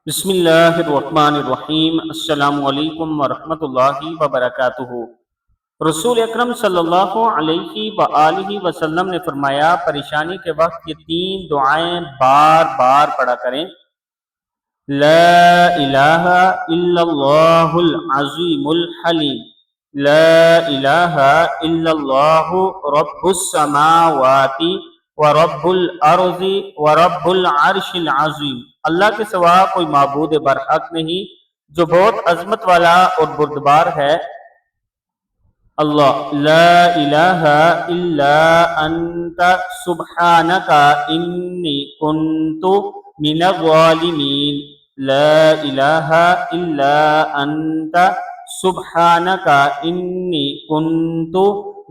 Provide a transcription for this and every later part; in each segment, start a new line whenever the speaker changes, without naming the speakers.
بسم اللہ الرحمن الرحیم۔ السلام علیکم ورحمۃ اللہ وبرکاتہ۔ رسول اکرم صلی اللہ علیہ وآلہ وسلم نے فرمایا، پریشانی کے وقت یہ 3 دعائیں بار بار پڑھا کریں۔ لا الہ الا اللہ العظیم الحلیم، لا الہ الا اللہ رب السماوات ورب الارض ورب العرش العظیم۔ اللہ کے سوا کوئی معبود برحق نہیں جو بہت عظمت والا اور بردبار ہے۔ اللہ لا الہ الا انت سبحانک انی کنت من الظالمین، لا الہ الا انت سبحانک انی کنت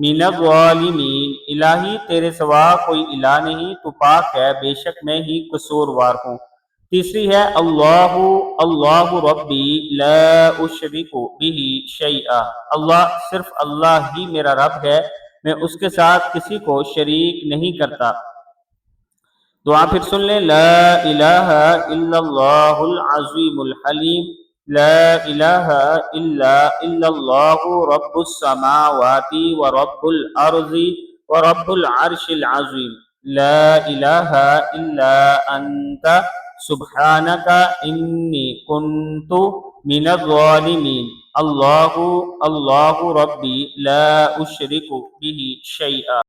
من الظالمین۔ الہی تیرے سوا کوئی الہ نہیں، تو پاک ہے، بے شک میں ہی قصوروار ہوں۔ تیسری ہے اللہ اللہ ربی لا اشرک بہ شیئا، اللہ صرف اللہ ہی میرا رب ہے، میں اس کے ساتھ کسی کو شریک نہیں کرتا۔ دعا پھر سن لیں، لا الہ الا اللہ العظیم الحلیم، لا الہ الا اللہ رب السماوات ورب الارض ورب العرش العظیم، لا الہ الا انت سبحانک انی کنت من الظالمین، اللہ اللہ ربی لا اشرک بہ شیئا۔